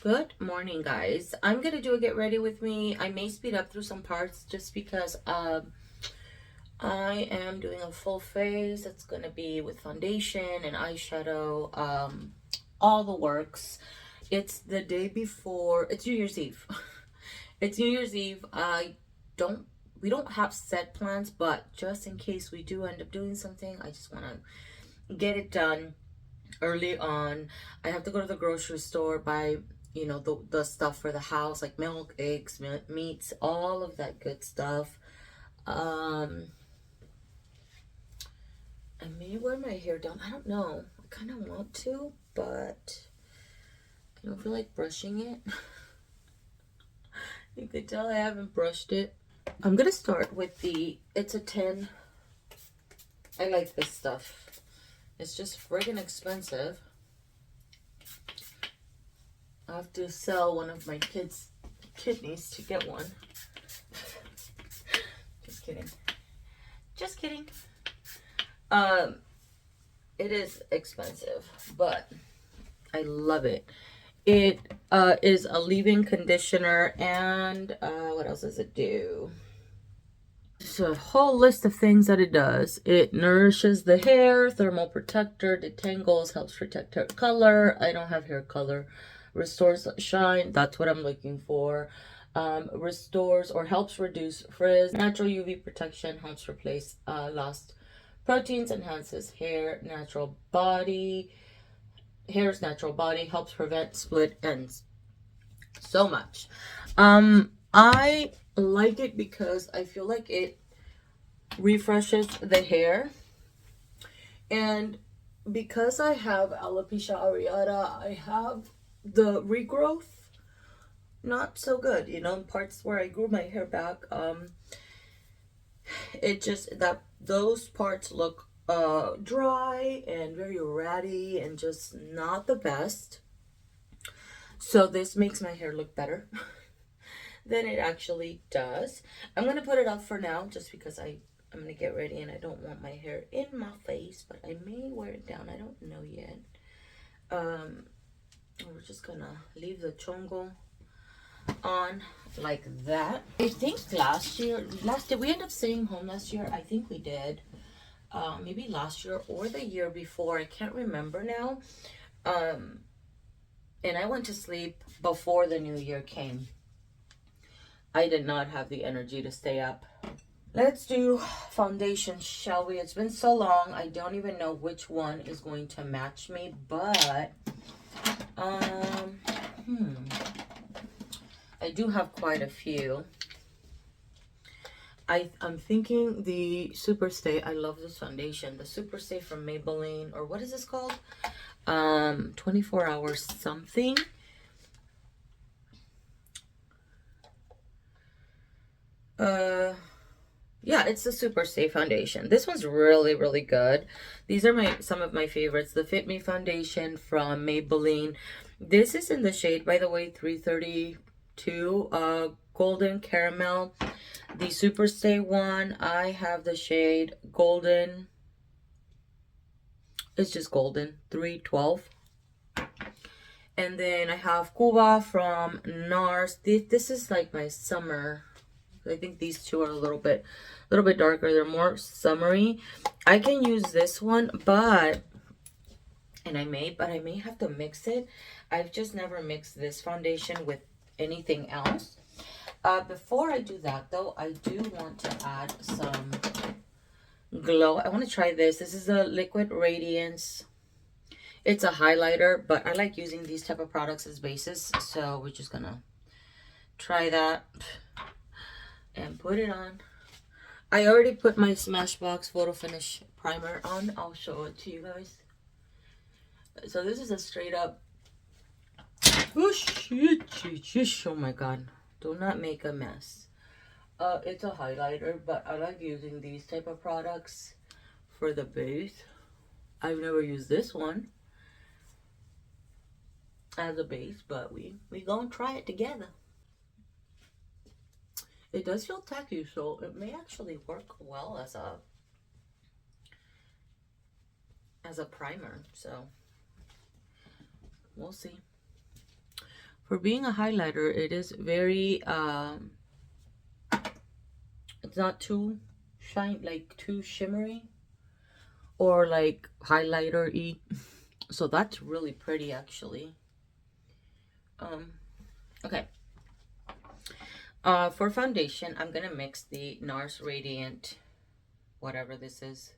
Good morning, guys. I'm gonna do a get ready with me. I may speed up through some parts just because I am doing a full face. It's gonna be with foundation and eyeshadow, all the works. It's the day before. It's New Year's Eve. It's New Year's Eve. Don't we don't have set plans, but just in case we do end up doing something, I just want to get it done early on. I have to go to the grocery store, buy the stuff for the house, like milk, eggs, meats, all of that good stuff. I may wear my hair down. I don't know. I kind of want to, but I don't feel like brushing it. You could tell I haven't brushed it. I'm gonna start with it's a 10. I like this stuff. It's just friggin' expensive. I have to sell one of my kids' kidneys to get one. Just kidding. Just kidding. It is expensive, but I love it. It is a leave-in conditioner, and what else does it do? It's a whole list of things that it does. It nourishes the hair, thermal protector, detangles, helps protect hair color. I don't have hair color. Restores shine. That's what I'm looking for. Restores or helps reduce frizz. Natural UV protection, helps replace lost proteins, enhances hair's natural body, helps prevent split ends. So much. I like it because I feel like it refreshes the hair, and because I have alopecia areata, I have the regrowth not so good, parts where I grew my hair back. It just that those parts look dry and very ratty and just not the best. So this makes my hair look better than it actually does. I'm gonna put it up for now just because I'm gonna get ready and I don't want my hair in my face, but I may wear it down. I don't know yet. We're just gonna leave the chongo on like that. I think last year we end up staying home last year. I think we did. Maybe last year or the year before. I can't remember now. And I went to sleep before the new year came. I did not have the energy to stay up. Let's do foundation, shall we? It's been so long. I don't even know which one is going to match me, but I do have quite a few. I'm thinking the Super Stay. I love this foundation. The Super Stay from Maybelline, or what is this called? 24 hours something. Yeah, it's the Super Stay foundation. This one's really, really good. These are some of my favorites. The Fit Me foundation from Maybelline. This is in the shade, by the way, 332 golden caramel. The Super Stay one, I have the shade golden. It's just golden, 312. And then I have Cuba from NARS. This is like my summer. I think these two are a little bit darker. They're more summery. I can use this one, but I may have to mix it. I've just never mixed this foundation with anything else. Before I do that, though, I do want to add some glow. I want to try this. This is a Liquid Radiance. It's a highlighter, but I like using these type of products as bases. So we're just gonna try that and put it on. I already put my Smashbox Photo Finish primer on. I'll show it to you guys. So this is a straight up. Oh my god. Do not make a mess. It's a highlighter, but I like using these type of products for the base. I've never used this one as a base, but we gonna try it together. It does feel tacky, so it may actually work well as a primer. So we'll see. for being a highlighter, it is very, it's not too like too shimmery or like highlighter-y. So that's really pretty, actually. Okay. For foundation, I'm gonna mix the NARS Radiant, whatever this is,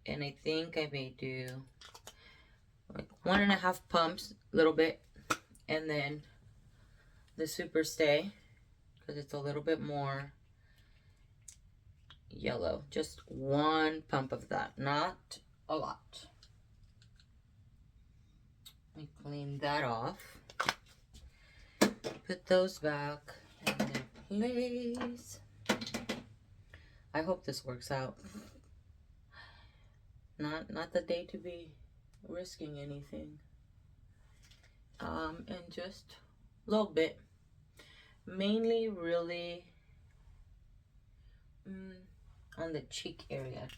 and I think I may do like 1.5 pumps, a little bit, and then the Super Stay, because it's a little bit more yellow. Just 1 pump of that, not a lot. Let me clean that off. Put those back in their place. I hope this works out. Not the day to be risking anything. And just a little bit. Mainly really on the cheek area.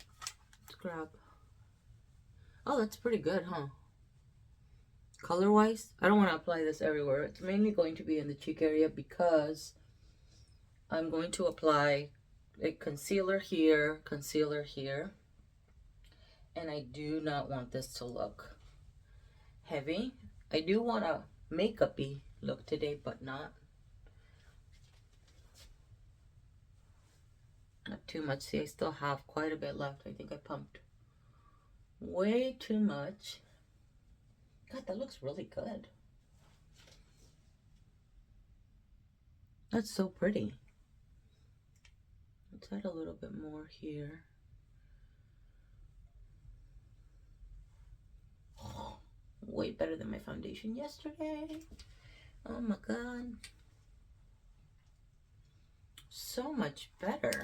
Let's grab. Oh, that's pretty good, huh? Color wise, I don't want to apply this everywhere. It's mainly going to be in the cheek area because I'm going to apply a concealer here, and I do not want this to look heavy. I do want a makeup-y look today, but not too much. See, I still have quite a bit left. I think I pumped way too much. God, that looks really good. That's so pretty. Let's add a little bit more here. Oh, way better than my foundation yesterday. Oh my God. So much better.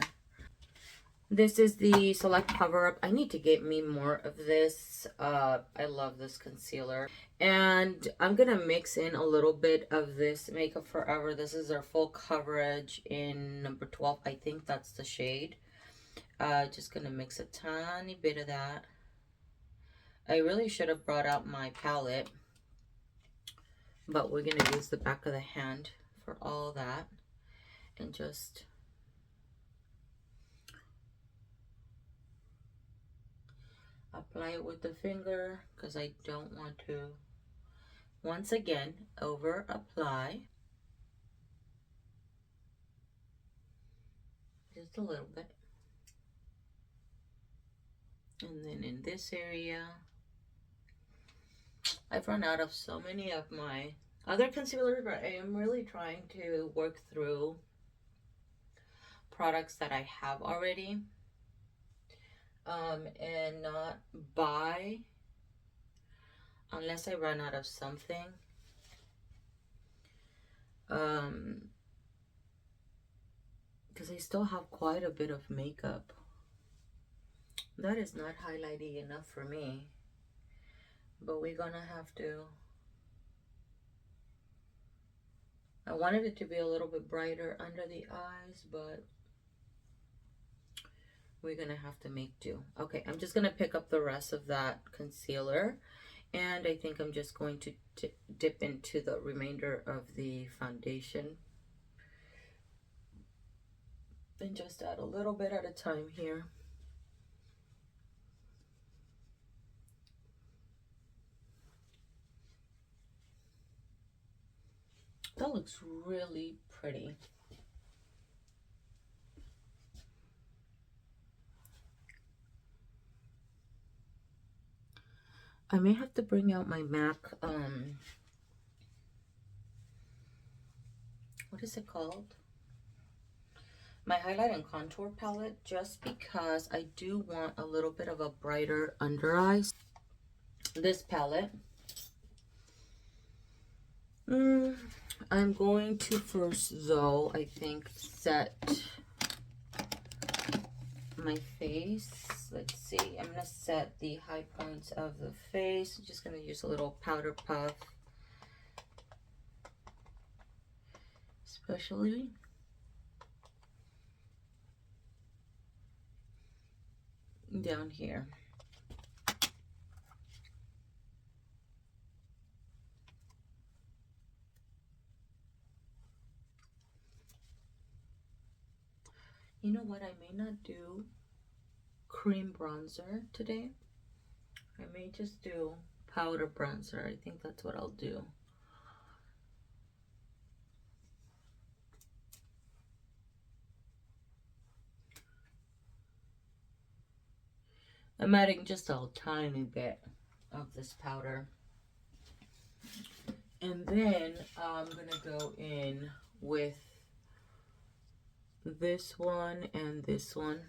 This is the Select Cover Up. I need to get me more of this. I love this concealer. And I'm going to mix in a little bit of this Makeup Forever. This is our full coverage in number 12. I think that's the shade. Just going to mix a tiny bit of that. I really should have brought out my palette. But we're going to use the back of the hand for all that. And just apply it with the finger because I don't want to, once again, over apply. Just a little bit. And then in this area, I've run out of so many of my other concealers, but I am really trying to work through products that I have already. And not buy unless I run out of something. Because I still have quite a bit of makeup. That is not highlighty enough for me. But we're gonna have to. I wanted it to be a little bit brighter under the eyes, but we're gonna have to make do. Okay, I'm just gonna pick up the rest of that concealer, and I think I'm just going to dip into the remainder of the foundation and just add a little bit at a time here. That looks really pretty. I may have to bring out my MAC, what is it called? My highlight and contour palette, just because I do want a little bit of a brighter under eyes. This palette. I'm going to first, though, I think, set my face. Let's see. I'm going to set the high points of the face. I'm just going to use a little powder puff. Especially down here. You know what? I may not do cream bronzer today. I may just do powder bronzer. I think that's what I'll do. I'm adding just a tiny bit of this powder. And then I'm gonna go in with this one and this one.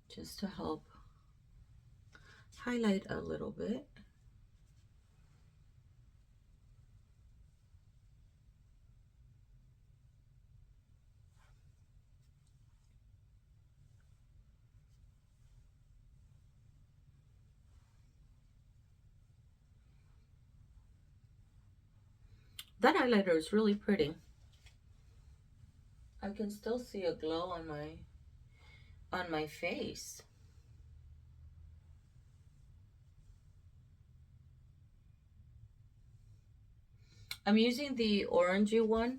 Just to help highlight a little bit. That highlighter is really pretty. I can still see a glow on my face. I'm using the orangey one,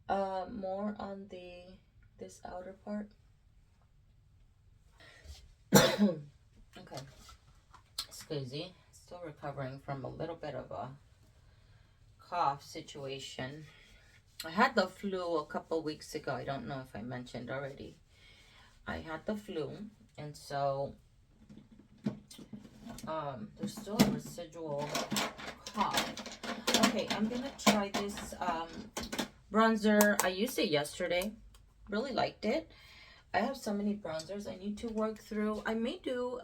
more on this outer part. Okay, excuse me. Still recovering from a little bit of a cough situation. I had the flu a couple weeks ago. I don't know if I mentioned already. I had the flu, and so there's still a residual cough. Okay, I'm gonna try this bronzer. I used it yesterday. Really liked it. I have so many bronzers I need to work through. I may do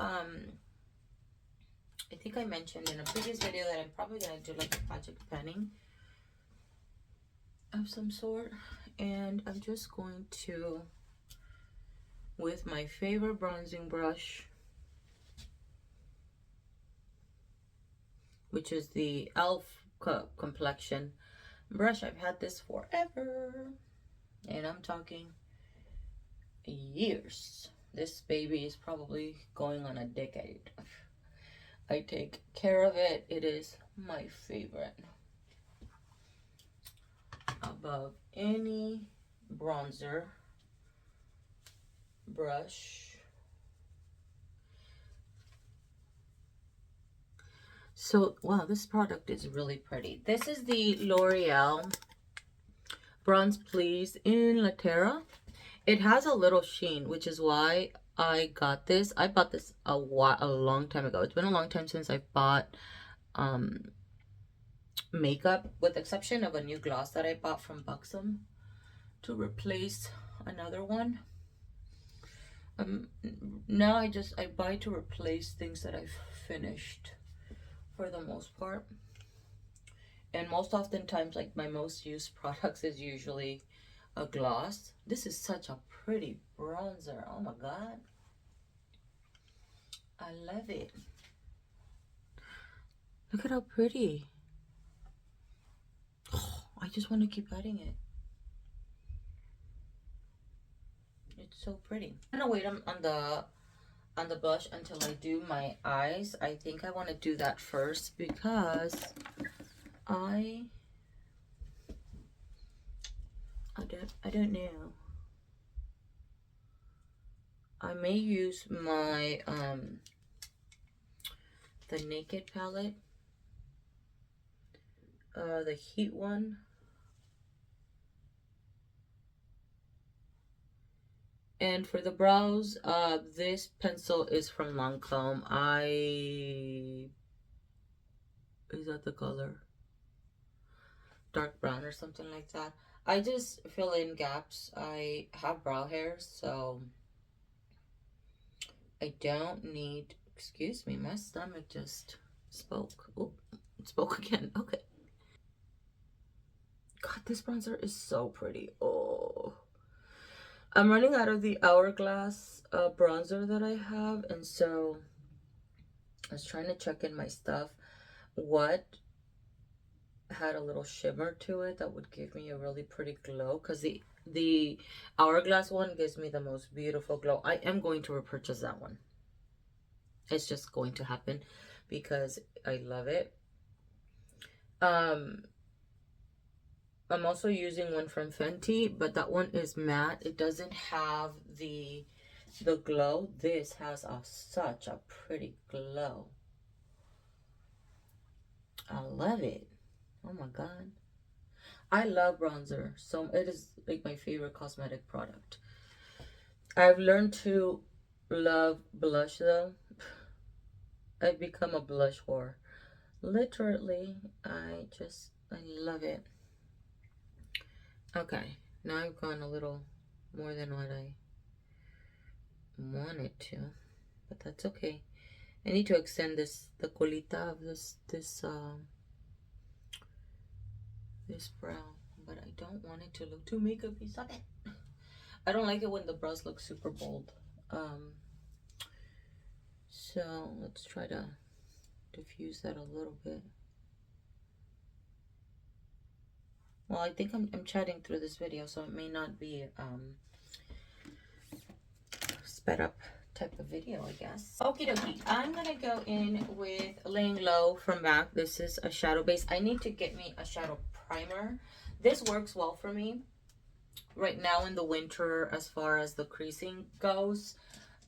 I think I mentioned in a previous video that I'm probably gonna do like a project panning of some sort, and I'm just going to, with my favorite bronzing brush, which is the e.l.f. complexion brush. I've had this forever, and I'm talking years. This baby is probably going on a decade. I take care of it. It is my favorite above any bronzer brush. So, wow, this product is really pretty. This is the L'Oreal Bronze Please in La Terra. It has a little sheen, which is why I got this. I bought this a long time ago. It's been a long time since I bought makeup, with the exception of a new gloss that I bought from Buxom to replace another one. Now I buy to replace things that I've finished for the most part. And most oftentimes, like, my most used products is usually a gloss. This is such a pretty bronzer. Oh my god, I love it. Look at how pretty. Oh, I just want to keep adding it. It's so pretty. I'm gonna wait on the blush until I do my eyes. I think I want to do that first because I don't know. I may use my the Naked palette, the Heat one. And for the brows, this pencil is from Lancome. Is that the color? Dark brown or something like that. I just fill in gaps. I have brow hairs, so I don't need, excuse me, my stomach just spoke. Oh, it spoke again. Okay. God, this bronzer is so pretty. Oh. I'm running out of the Hourglass bronzer that I have, and so I was trying to check in my stuff what had a little shimmer to it that would give me a really pretty glow, because the Hourglass one gives me the most beautiful glow. I am going to repurchase that one. It's just going to happen because I love it. I'm also using one from Fenty, but that one is matte. It doesn't have the glow. This has such a pretty glow. I love it. Oh my god. I love bronzer. So it is like my favorite cosmetic product. I've learned to love blush though. I've become a blush whore. Literally, I love it. Okay, now I've gone a little more than what I wanted to, but that's okay. I need to extend the colita of this brow, but I don't want it to look too makeupy. Stop it. I don't like it when the brows look super bold. So let's try to diffuse that a little bit. Well, I think I'm chatting through this video, so it may not be sped up type of video, I guess. Okie dokie. I'm gonna go in with Laying Low from MAC. This is a shadow base. I need to get me a shadow primer. This works well for me right now in the winter as far as the creasing goes.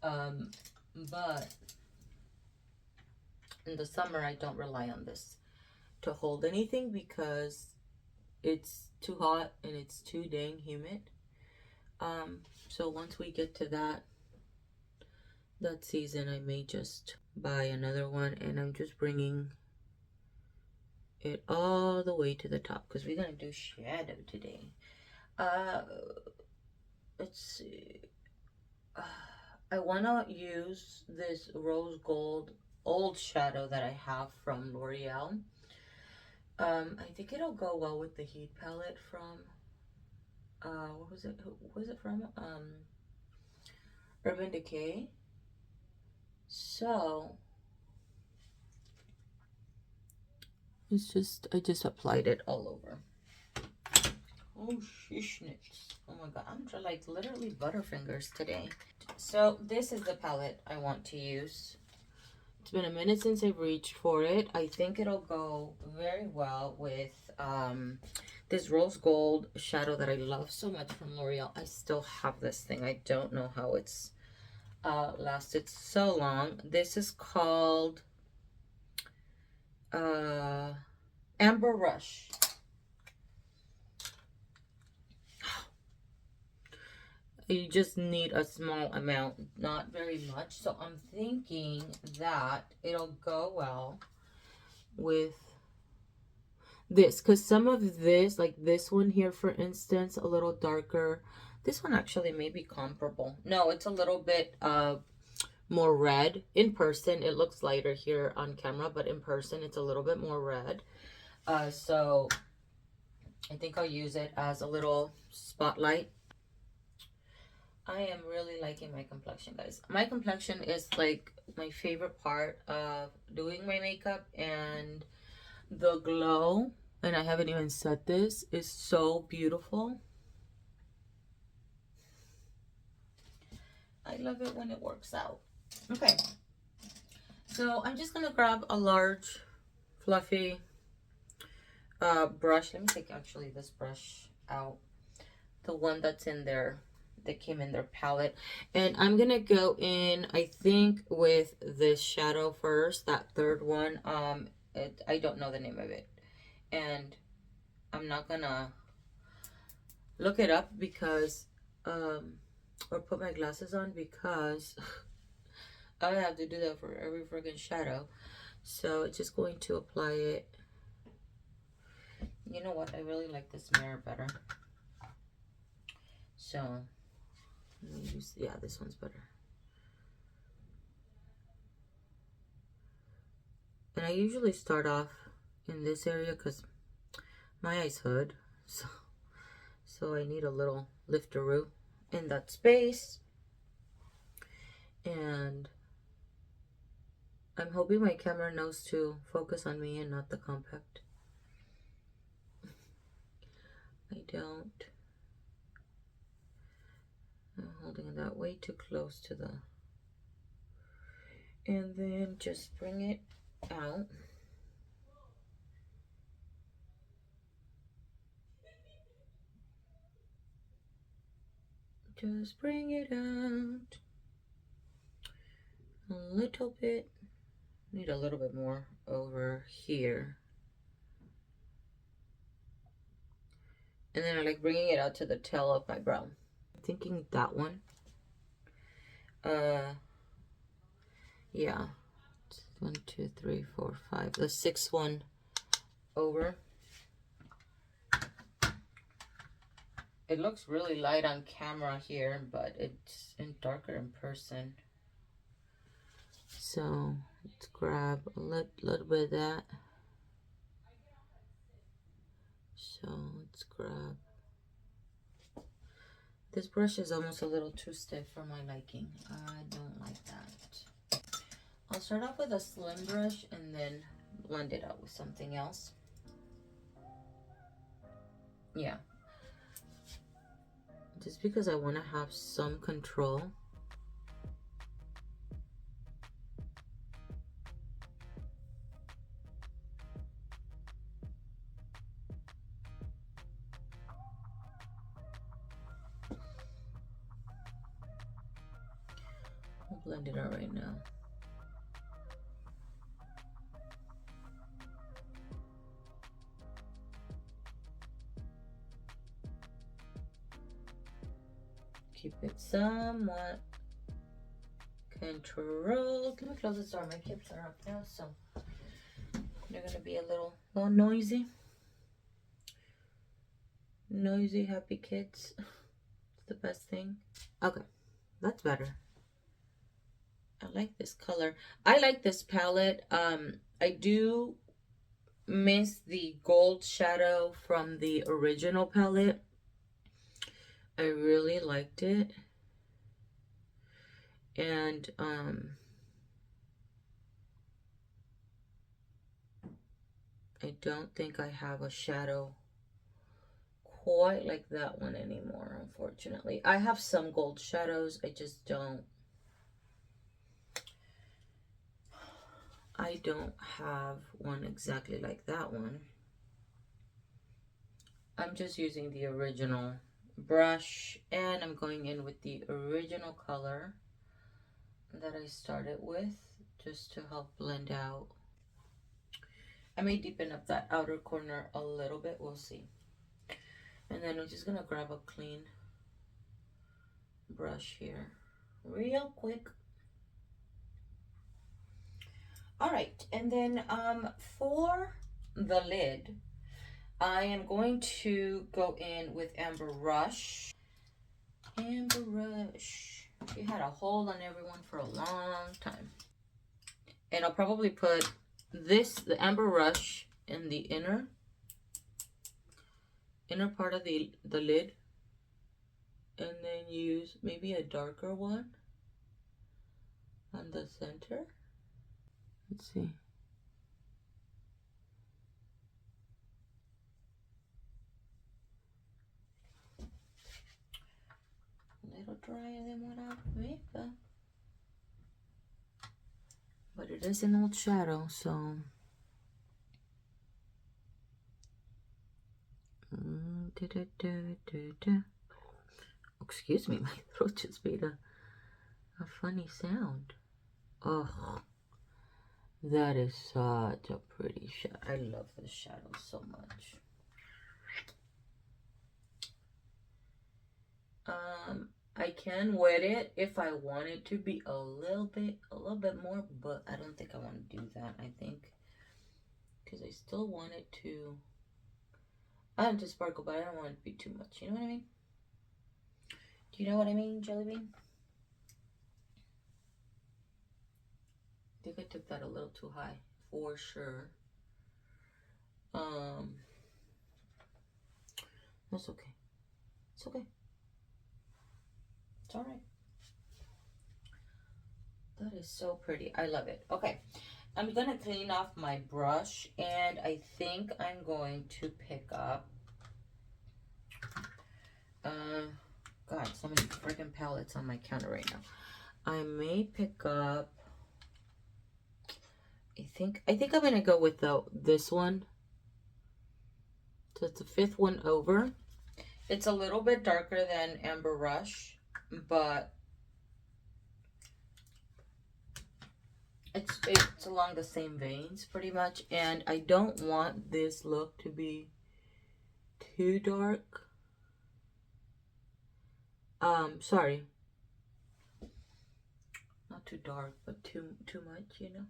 But in the summer, I don't rely on this to hold anything because it's too hot and it's too dang humid. So once we get to that season, I may just buy another one, and I'm just bringing it all the way to the top because we're gonna do shadow today. Let's see. I wanna use this rose gold old shadow that I have from L'Oreal. I think it'll go well with the heat palette from what was it? Who was it from? Urban Decay. So it's just, I just applied it all over. Oh shishnits. Oh my god, I'm like literally butterfingers today. So this is the palette I want to use. It's been a minute since I've reached for it. I think it'll go very well with this rose gold shadow that I love so much from L'Oreal. I still have this thing. I don't know how it's lasted so long. This is called Amber Rush. You just need a small amount, not very much. So I'm thinking that it'll go well with this, because some of this, like this one here for instance, a little darker. This one actually may be comparable. No, it's a little bit more red. In person it looks lighter here on camera, but in person it's a little bit more red. So I think I'll use it as a little spotlight. I am really liking my complexion, guys. My complexion is like my favorite part of doing my makeup, and the glow, and I haven't even said this, is so beautiful. I love it when it works out. Okay, so I'm just gonna grab a large fluffy brush. Let me take actually this brush out, the one that's in there, that came in their palette, and I'm gonna go in, I think, with this shadow first, that third one. I don't know the name of it, and I'm not gonna look it up because or put my glasses on because I have to do that for every friggin' shadow. So it's just going to apply it. You know what, I really like this mirror better, so let me use, yeah, this one's better. And I usually start off in this area because my eyes hood, so I need a little lifteroo in that space. And I'm hoping my camera knows to focus on me and not the compact. I don't. I'm holding that way too close to the And then just bring it out. Just bring it out a little bit. Need a little bit more over here. And then I like bringing it out to the tail of my brow. I'm thinking that one. Yeah. 1, 2, 3, 4, 5. The sixth one over. It looks really light on camera here, but it's darker in person. So let's grab a little bit of that. So let's grab. This brush is almost a little too stiff for my liking. I don't like that. I'll start off with a slim brush and then blend it out with something else. Yeah. Just because I want to have some control. I'll blend it out right now. Keep it somewhat controlled. Let me close this door. My kids are up now, so they're gonna be a little noisy. Noisy, happy kids. It's the best thing. Okay, that's better. I like this color. I like this palette. I do miss the gold shadow from the original palette. I really liked it. And I don't think I have a shadow quite like that one anymore, unfortunately. I have some gold shadows. I don't have one exactly like that one. I'm just using the original brush, and I'm going in with the original color that I started with, just to help blend out. I may deepen up that outer corner a little bit, we'll see. And then I'm just gonna grab a clean brush here real quick. All right, and then for the lid, I am going to go in with Amber Rush. Amber Rush. She had a hold on everyone for a long time. And I'll probably put the Amber Rush in the inner part of the lid. And then use maybe a darker one on the center. Let's see. A little drier than what I makeup. But it is an old shadow, so excuse me, my throat just made a funny sound. Oh, that is such a pretty shadow. I love this shadow so much. I can wet it if I want it to be a little bit more, but I don't think I want to do that. I think because I still want it to, I want it to sparkle, but I don't want it to be too much. You know what I mean? Do you know what I mean, Jelly Bean? I think I took that a little too high, for sure. That's okay. It's okay. It's all right. That is so pretty. I love it. Okay. I'm going to clean off my brush, and I think I'm going to pick up, God, so many freaking palettes on my counter right now. I may pick up I think I'm gonna go with this one. So it's the fifth one over. It's a little bit darker than Amber Rush, but it's along the same veins pretty much. And I don't want this look to be too dark. Sorry. Not too dark, but too much, you know?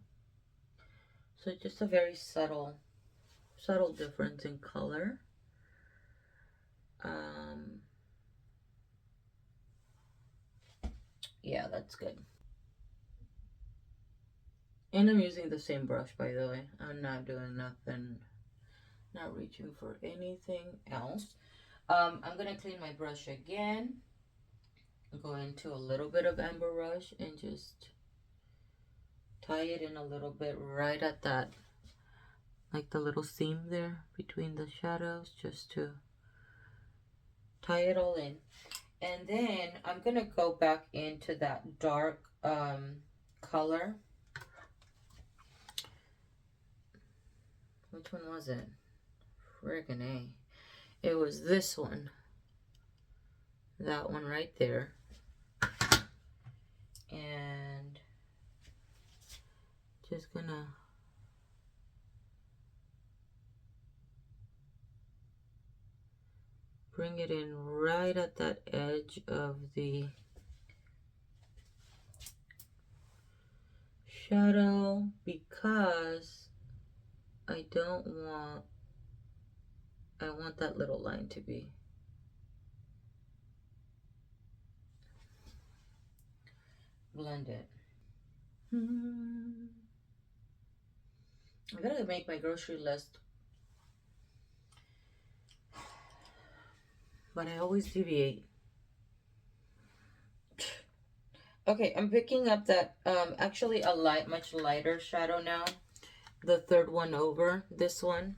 So just a very subtle difference in color. Yeah, that's good. And I'm using the same brush, by the way. I'm not doing nothing, not reaching for anything else. I'm gonna clean my brush again. Go into a little bit of Amber Rush and just tie it in a little bit right at that, like the little seam there between the shadows, just to tie it all in. And then I'm gonna go back into that dark color. Which one was it? Friggin' A. It was this one. That one right there. And just gonna bring it in right at that edge of the shadow, because I want that little line to be blended. I gotta make my grocery list, but I always deviate. Okay, I'm picking up that actually a much lighter shadow now. The third one over, this one.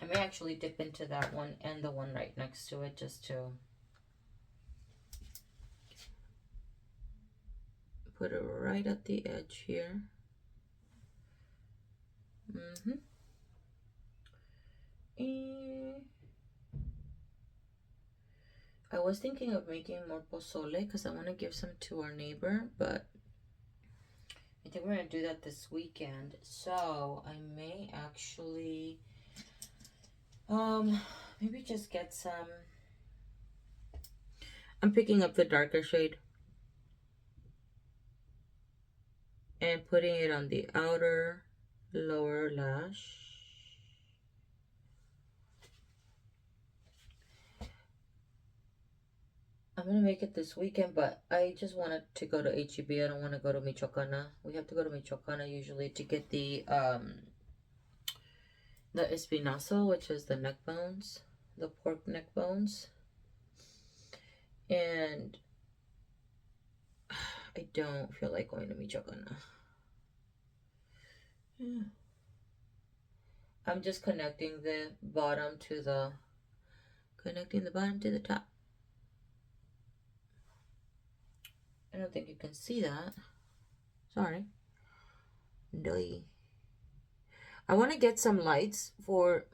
I may actually dip into that one and the one right next to it, just to put it right at the edge here. And I was thinking of making more pozole because I want to give some to our neighbor, but I think we're going to do that this weekend. So I may actually maybe just get some. I'm picking up the darker shade and putting it on the outer lower lash. I'm gonna make it this weekend, but I just wanted to go to HEB. I don't want to go to Michoacana. We have to go to Michoacana usually to get the espinazo, which is the neck bones, the pork neck bones. And I don't feel like going to Michoacana. Yeah. I'm just connecting the bottom to the top. I don't think you can see that. Sorry. I want to get some lights for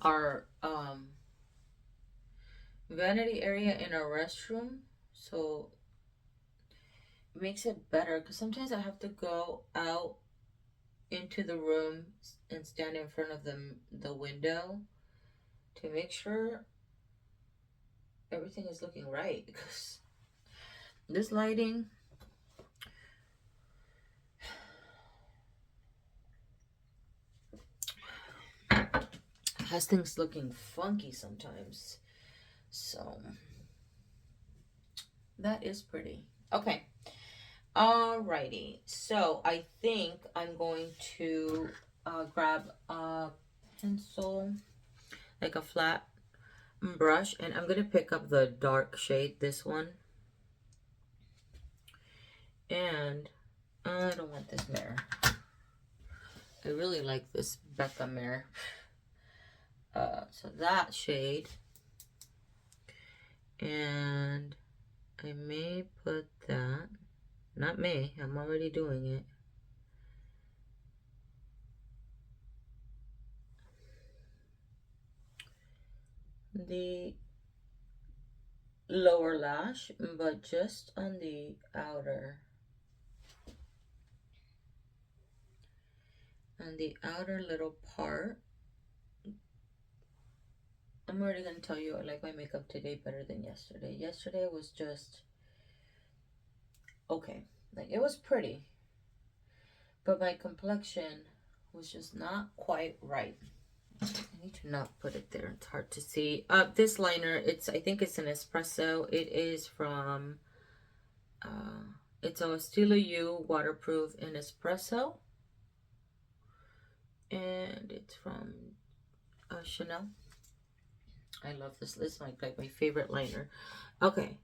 our vanity area in our restroom, so it makes it better, because sometimes I have to go out into the room and stand in front of the window to make sure everything is looking right, because this lighting has things looking funky sometimes. So that is pretty. Okay. Alrighty. So I think I'm going to grab a pencil, like a flat brush, and I'm going to pick up the dark shade, this one. And I don't want this mirror. I really like this Becca mirror. So that shade. And I may put that. Not may. I'm already doing it. the lower lash, but just on the outer. On the outer little part. I'm already gonna tell you I like my makeup today better than yesterday. Yesterday was just okay. Like, it was pretty, but my complexion was just not quite right. I need to not put it there. It's hard to see. This liner, I think it's an espresso. It is from it's a Stila U waterproof in espresso, and it's from Chanel. I love this. This is like my favorite liner. Okay.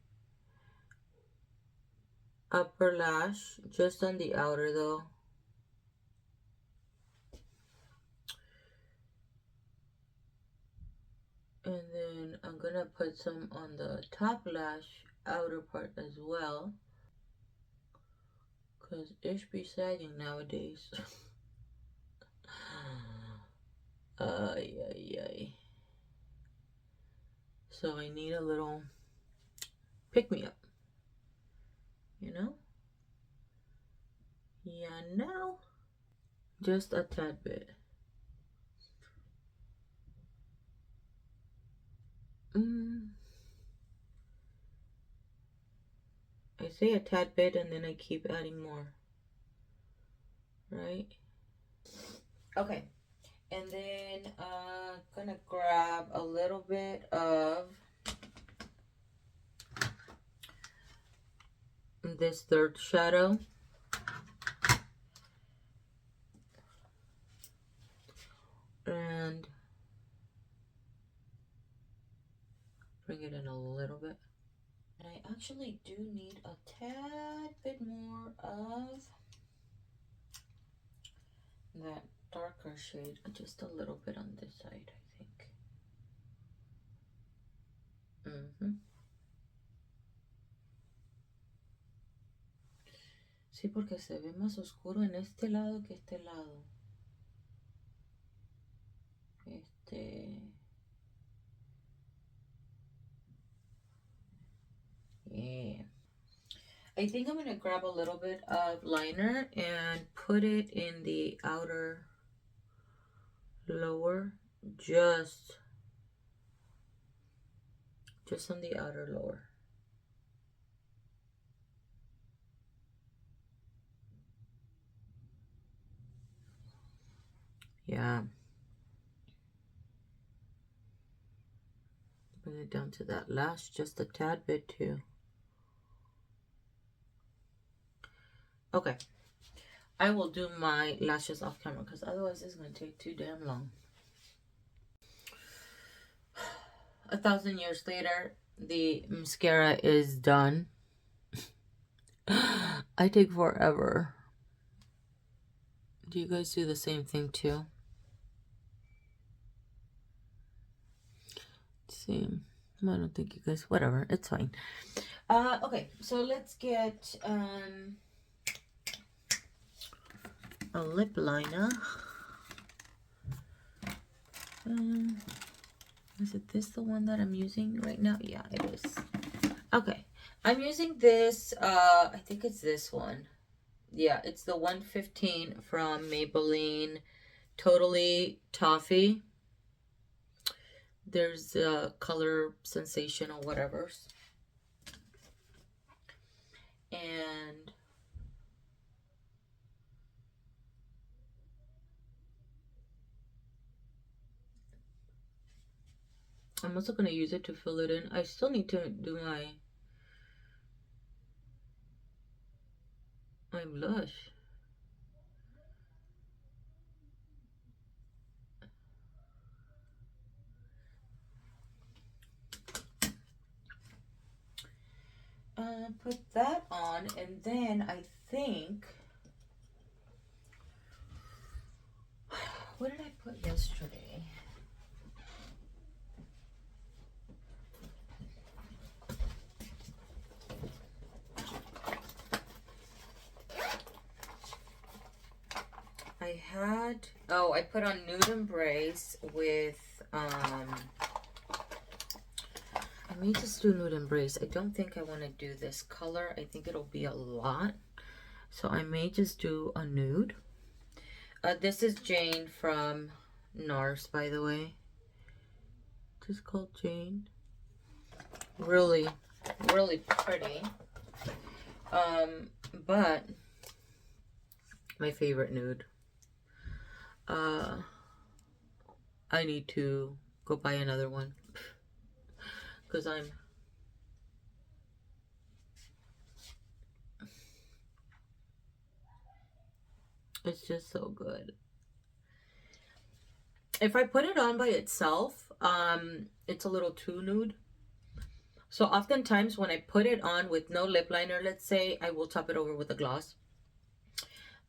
Upper lash, just on the outer though. And then I'm gonna put some on the top lash, outer part as well. Cause ish be sagging nowadays. Ay, ay, ay. So I need a little pick me up. You know? Yeah, no. Just a tad bit. I say a tad bit and then I keep adding more. Right? Okay. And then gonna grab a little bit of this third shadow. And bring it in a little bit. And I actually do need a tad bit more of that darker shade, just a little bit on this side, I think. Sí, porque se ve más oscuro en este lado que este lado. Yeah. I think I'm gonna grab a little bit of liner and put it in the outer lower, just on the outer lower. Yeah. Bring it down to that lash just a tad bit too. Okay. I will do my lashes off camera because otherwise it's going to take too damn long. 1,000 years later, the mascara is done. I take forever. Do you guys do the same thing too? Same. I don't think you guys, whatever, it's fine. Okay, so let's get a lip liner. Is it this the one that I'm using right now? Yeah, it is. Okay, I'm using this, I think it's this one. Yeah, it's the 115 from Maybelline Totally Toffee. There's a color sensation or whatever. And I'm also going to use it to fill it in. I still need to do my blush. Put that on, and then I think, what did I put yesterday? I put on Nude Embrace with I may just do Nude Embrace. I don't think I want to do this color. I think it'll be a lot. So I may just do a nude. This is Jane from NARS, by the way. Just called Jane. Really, really pretty. But my favorite nude. I need to go buy another one because it's just so good. If I put it on by itself, it's a little too nude. So oftentimes when I put it on with no lip liner, let's say, I will top it over with a gloss.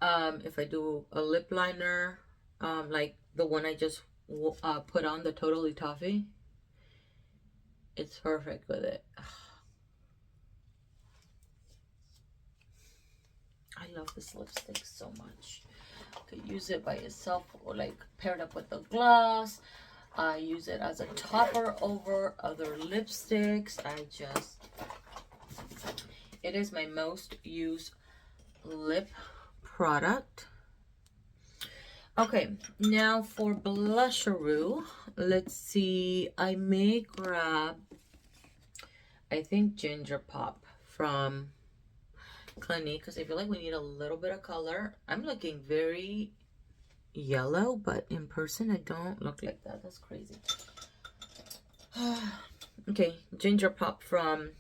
If I do a lip liner, like the one I just put on, the Totally Toffee, it's perfect with it. I love this lipstick so much. Could use it by itself or like paired up with the gloss. I use it as a topper over other lipsticks. It is my most used lip product. Okay, now for blusheroo. Let's see. I may grab, I think, Ginger Pop from Clinique because I feel like we need a little bit of color. I'm looking very yellow, but in person I don't look like that. That's crazy. Okay, Ginger Pop from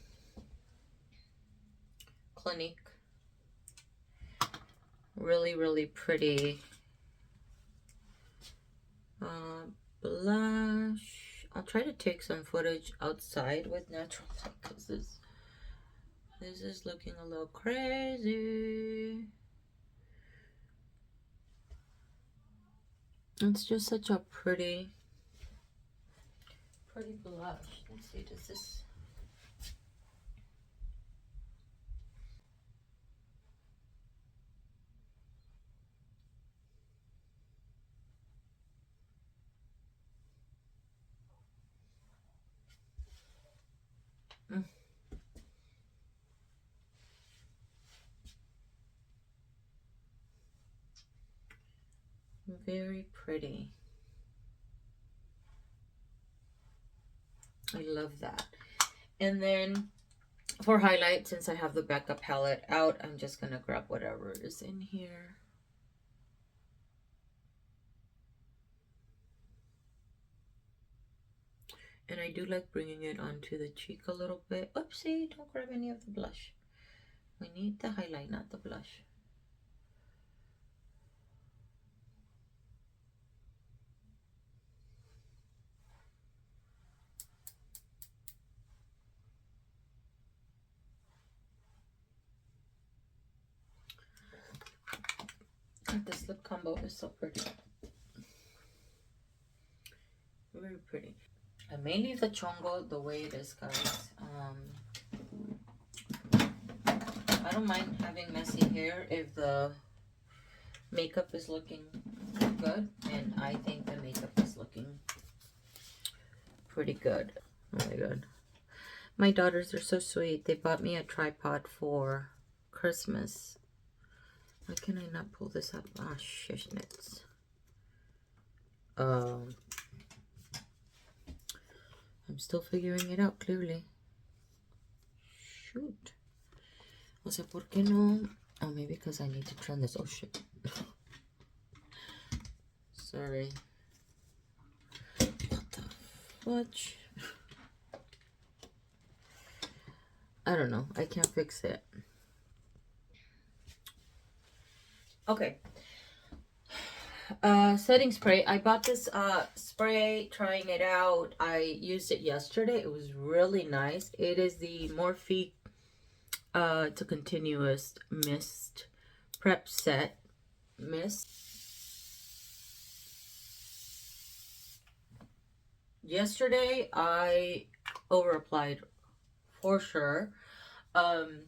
Clinique. Really, really pretty. Blush. I'll try to take some footage outside with natural light because this is looking a little crazy. It's just such a pretty blush. Let's see, does this... Very pretty. I love that. And then for highlight, since I have the backup palette out, I'm just gonna grab whatever is in here. And I do like bringing it onto the cheek a little bit. Oopsie, don't grab any of the blush. We need the highlight, not the blush. This lip combo is so pretty. Very pretty. I may leave the chongo the way it is, guys. I don't mind having messy hair if the makeup is looking good, and I think the makeup is looking pretty good. Oh my god. My daughters are so sweet. They bought me a tripod for Christmas. Why can I not pull this up? Ah, shishnits. I'm still figuring it out, clearly. Shoot. O sea, ¿por qué no? Oh, maybe because I need to turn this. Oh, shit. Sorry. What the fudge? I don't know. I can't fix it. Okay. Setting spray. I bought this spray, trying it out. I used it yesterday. It was really nice. It is the Morphe it's a continuous mist prep set mist. Yesterday I over applied for sure. Today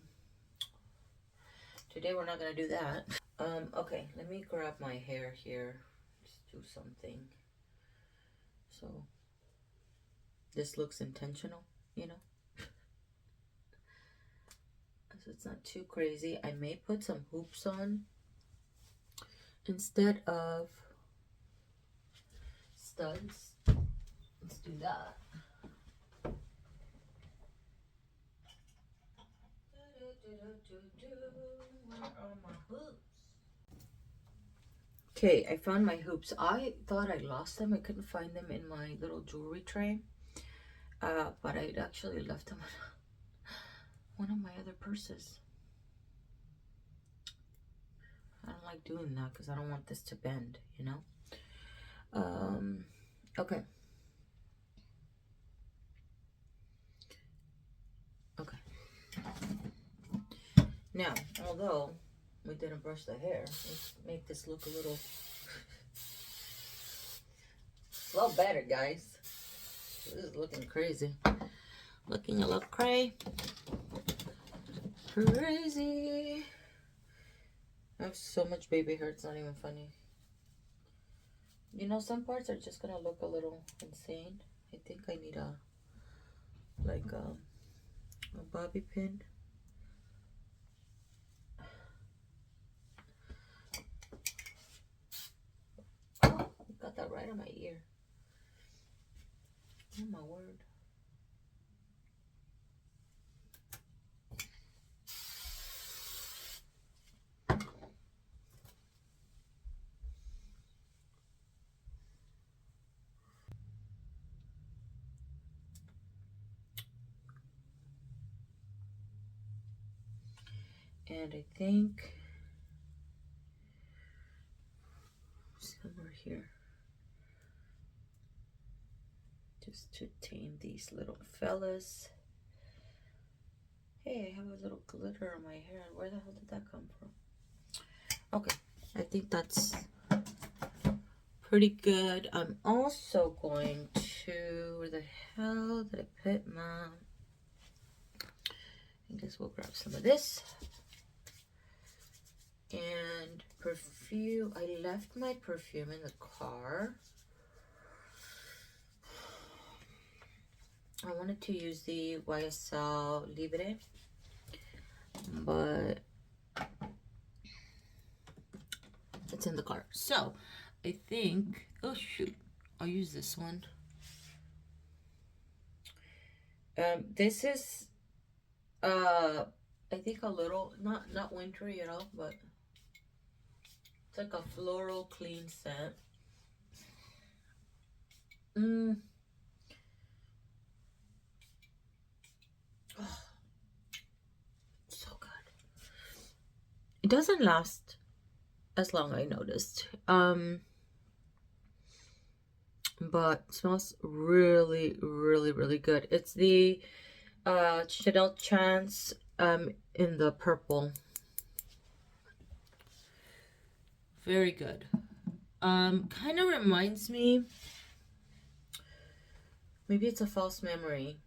we're not gonna do that. Okay, let me grab my hair here. Just do something. So this looks intentional. you know. So it's not too crazy. I may put some hoops on instead of studs. Let's do that. Where are my hoops? Okay, I found my hoops. I thought I lost them. I couldn't find them in my little jewelry tray. But I actually left them in one of my other purses. I don't like doing that because I don't want this to bend, you know? Okay. Okay. Now, although we didn't brush the hair, let's make this look a little better, guys. This is looking crazy. Looking a little crazy. I have so much baby hair, it's not even funny. You know, some parts are just gonna look a little insane. I think I need a bobby pin. Oh, got that right on my ear. Oh my word. And I think somewhere here, just to tame these little fellas. Hey, I have a little glitter on my hair. Where the hell did that come from? Okay, I think that's pretty good. I'm also going to, where the hell did I put my, I guess we'll grab some of this. And perfume, I left my perfume in the car. I wanted to use the YSL Libre, but it's in the car. So I think, oh shoot, I'll use this one. This is I think a little, not wintry at all, but it's like a floral clean scent. Oh, so good. It doesn't last as long, I noticed. But smells really, really, really good. It's the Chanel Chance in the purple. Very good. Kind of reminds me, maybe it's a false memory,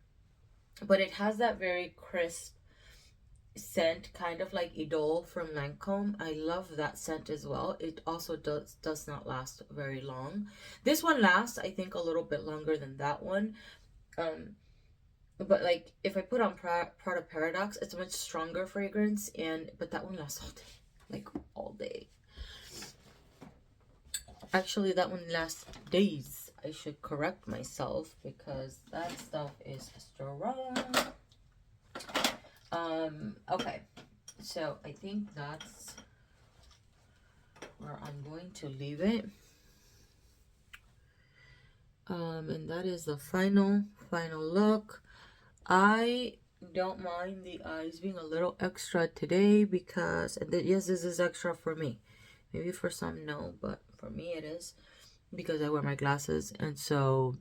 but it has that very crisp scent, kind of like Idole from Lancome. I love that scent as well. It also does not last very long. This one lasts, I think, a little bit longer than that one. But like if I put on Prada Paradox, it's a much stronger fragrance, but that one lasts all day, like all day. Actually, that one lasts days. I should correct myself because that stuff is strong. Okay, so I think that's where I'm going to leave it. And that is the final look. I don't mind the eyes being a little extra today because, yes, this is extra for me. Maybe for some, no, but for me it is because I wear my glasses, and so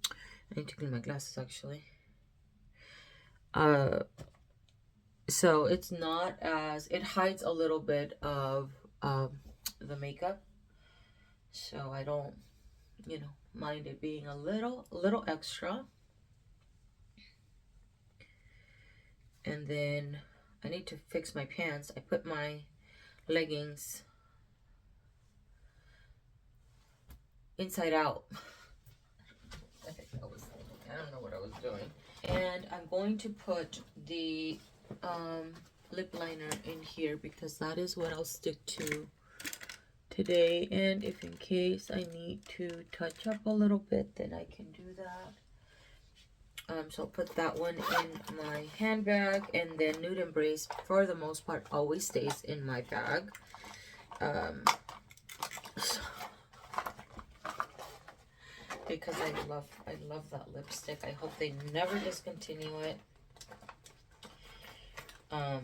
I need to clean my glasses actually. So it's not as, it hides a little bit of the makeup, so I don't, you know, mind it being a little extra. And then I need to fix my pants. I put my leggings inside out. I don't know what I was doing. And I'm going to put the lip liner in here because that is what I'll stick to today. And if in case I need to touch up a little bit, then I can do that. So I'll put that one in my handbag, and then Nude Embrace, for the most part, always stays in my bag. Because I love that lipstick. I hope they never discontinue it. Oh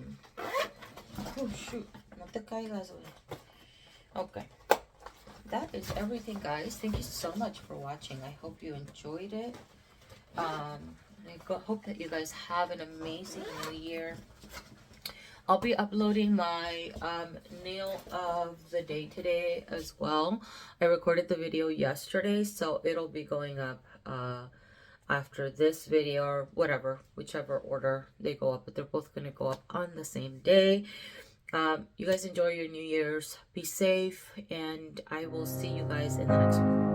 shoot, no te caigas. Okay, that is everything, guys. Thank you so much for watching. I hope you enjoyed it. I hope that you guys have an amazing new year. I'll be uploading my nail of the day today as well. I recorded the video yesterday, so it'll be going up after this video, or whatever, whichever order they go up, but they're both going to go up on the same day. You guys enjoy your New Year's. Be safe, and I will see you guys in the next one.